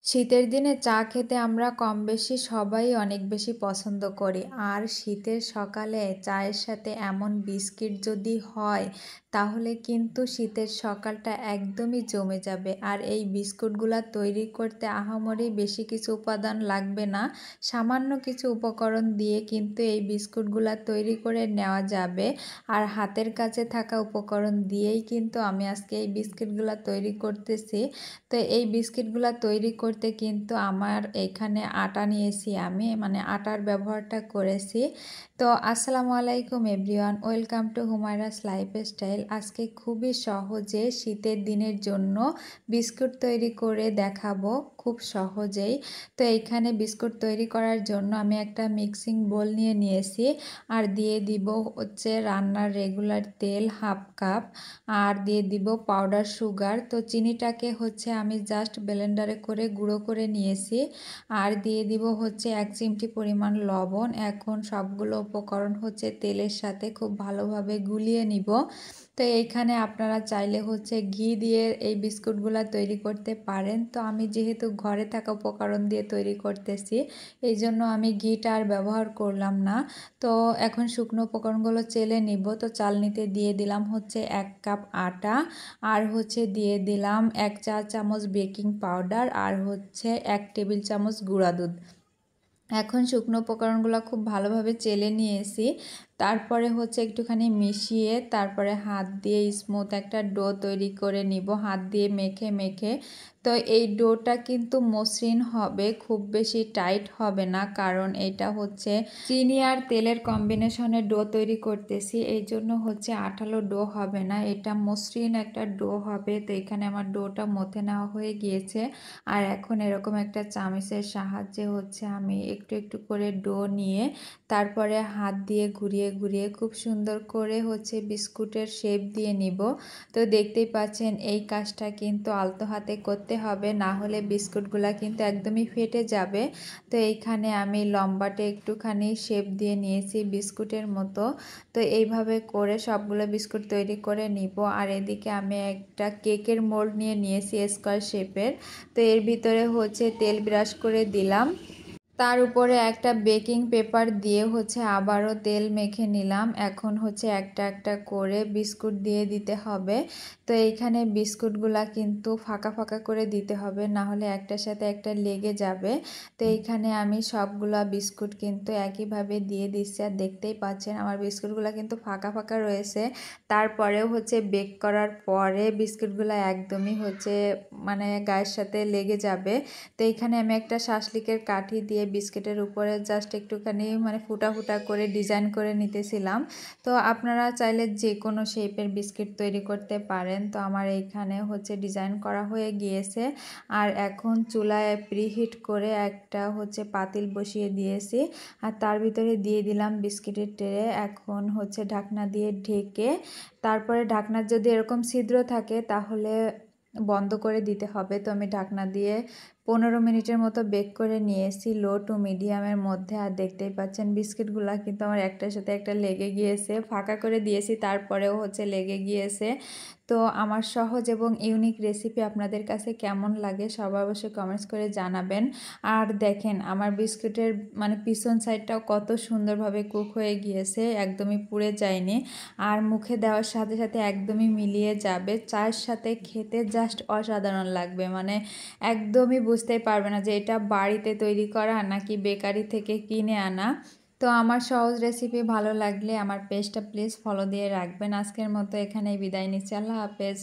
শীতের দিনে চা খেতে আমরা কম বেশি সবাই অনেক বেশি পছন্দ করি। আর শীতের সকালে চায়ের সাথে এমন বিস্কিট যদি হয় তাহলে কিন্তু শীতের সকালটা একদমই জমে যাবে। আর এই বিস্কুটগুলা তৈরি করতে আহামরি বেশি কিছু উপাদান লাগবে না, সামান্য কিছু উপকরণ দিয়ে কিন্তু এই বিস্কুটগুলা তৈরি করে নেওয়া যাবে। আর হাতের কাছে থাকা উপকরণ দিয়েই কিন্তু আমি আজকে এই বিস্কিটগুলা তৈরি করতেছি। তো এই বিস্কিটগুলা তৈরি করতে কিন্তু আমার এখানে আটা নিয়েছি, আমি মানে আটার ব্যবহারটা করেছি। তো আসসালামু আলাইকুম এভরিওয়ান, ওয়েলকাম টু হুমায়রাস লাইফস্টাইল। আজকে খুবই সহজে শীতের দিনের জন্য বিস্কুট তৈরি করে দেখাবো, খুব সহজেই। তো এইখানে বিস্কুট তৈরি করার জন্য আমি একটা মিক্সিং বোল নিয়ে নিয়েছি, আর দিয়ে দিব হচ্ছে রান্নার রেগুলার তেল হাফ কাপ, আর দিয়ে দিব পাউডার সুগার। তো চিনিটাকে হচ্ছে আমি জাস্ট ব্লেন্ডারে করে গুঁড়ো করে নিয়েছি, আর দিয়ে দিব হচ্ছে 1 চিমটি পরিমাণ লবণ। এখন সবগুলো উপকরণ হচ্ছে তেলের সাথে খুব ভালোভাবে গুলিয়ে নিব। তো এইখানে আপনারা চাইলে হচ্ছে ঘি দিয়ে এই বিস্কুটগুলো তৈরি করতে পারেন। তো আমি যেহেতু ঘরে থাকা উপকরণ দিয়ে তৈরি করতেছি, এই জন্য আমি ঘিটা আর ব্যবহার করলাম না। তো এখন শুকনো উপকরণগুলো চেলে নিব। তো চালনিতে দিয়ে দিলাম হচ্ছে 1 কাপ আটা, আর হচ্ছে দিয়ে দিলাম 1 চা চামচ বেকিং পাউডার, আর হচ্ছে 1 টেবিল চামচ গুঁড়া দুধ। এখন শুকনো উপকরণগুলো খুব ভালোভাবে চেলে নিয়েছি। তারপরে হচ্ছে একটুখানি মিশিয়ে তারপরে হাত দিয়ে স্মুথ একটা ডো তৈরি করে নিব, হাত দিয়ে মেখে মেখে। তো এই ডোটা কিন্তু মসৃণ হবে, খুব বেশি টাইট হবে না, কারণ এটা হচ্ছে চিনি আর তেলের কম্বিনেশনে ডো তৈরি করতেছি, এই জন্য হচ্ছে আঠালো ডো হবে না, এটা মসৃণ একটা ডো হবে। তো এখানে আমার ডোটা মথে নেওয়া হয়ে গিয়েছে। আর এখন এরকম একটা চামচের সাহায্যে হচ্ছে আমি একটু একটু করে ডো নিয়ে তারপরে হাত দিয়ে ঘুরিয়ে ঘুরিয়ে খুব সুন্দর করে হচ্ছে বিস্কুটের শেপ দিয়ে নিব। তো দেখতেই পাচ্ছেন এই কাজটা কিন্তু আলতো হাতে করতে হবে, না হলে বিস্কুটগুলা কিন্তু একদমই ফেটে যাবে। তো এইখানে আমি লম্বাটে একটুখানি শেপ দিয়ে নিয়েছি বিস্কুটের মতো। তো এইভাবে করে সবগুলো বিস্কুট তৈরি করে নিব। আর এদিকে আমি একটা কেকের মোল্ড নিয়ে নিয়েছি স্কোয়ার শেপের। তো এর ভিতরে হচ্ছে তেল ব্রাশ করে দিলাম, তার উপরে একটা বেকিং পেপার দিয়ে হচ্ছে আবারও তেল মেখে নিলাম। এখন হচ্ছে একটা একটা করে বিস্কুট দিয়ে দিতে হবে। তো এইখানে বিস্কুটগুলা কিন্তু ফাঁকা ফাঁকা করে দিতে হবে, না হলে একটার সাথে একটা লেগে যাবে। তো এইখানে আমি সবগুলা বিস্কুট কিন্তু একইভাবে দিয়ে দিচ্ছি, আর দেখতেই পাচ্ছেন আমার বিস্কুটগুলা কিন্তু ফাঁকা ফাঁকা রয়েছে। তারপরেও হচ্ছে বেক করার পরে বিস্কুটগুলো একদমই হচ্ছে মানে গায়ের সাথে লেগে যাবে। তো এইখানে আমি একটা শাসলিকের কাঠি দিয়ে বিস্কিটের উপরে জাস্ট একটুখানি মানে ফুটা ফুটা করে ডিজাইন করে নিতেছিলাম। তো আপনারা চাইলে যে কোনো শেপের বিস্কিট তৈরি করতে পারেন। তো আমার এইখানে হচ্ছে ডিজাইন করা হয়ে গিয়েছে। আর এখন চুলায় প্রিহিট করে একটা হচ্ছে পাতিল বসিয়ে দিয়েছি, আর তার ভিতরে দিয়ে দিলাম বিস্কিটের ট্রে। এখন হচ্ছে ঢাকনা দিয়ে ঢেকে তারপরে ঢাকনার যদি এরকম ছিদ্র থাকে তাহলে বন্ধ করে দিতে হবে। তো আমি ঢাকনা দিয়ে 15 মিনিটের মতো বেক করে নিয়েছি লো টু মিডিয়ামের মধ্যে। আর দেখতেই পাচ্ছেন বিস্কিটগুলো কিন্তু আমার একটার সাথে একটা লেগে গিয়েছে, ফাঁকা করে দিয়েছি তারপরেও হচ্ছে লেগে গিয়েছে। তো আমার সহজ এবং ইউনিক রেসিপি আপনাদের কাছে কেমন লাগে সবাই অবশ্যই কমেন্টস করে জানাবেন। আর দেখেন আমার বিস্কুটের মানে পিছন সাইডটাও কত সুন্দরভাবে কুক হয়ে গিয়েছে, একদমই পুড়ে যায়নি। আর মুখে দেওয়ার সাথে সাথে একদমই মিলিয়ে যাবে, চায়ের সাথে খেতে জাস্ট অসাধারণ লাগবে। মানে একদমই বুঝতেই পারবে না যে এটা বাড়িতে তৈরি করা নাকি বেকারি থেকে কিনে আনা। তো আমার সহজ রেসিপি ভালো লাগলে আমার পেজটা প্লিজ ফলো দিয়ে রাখবেন। আজকের মতো এখানেই বিদায় নিচ্ছি, আল্লাহ হাফেজ।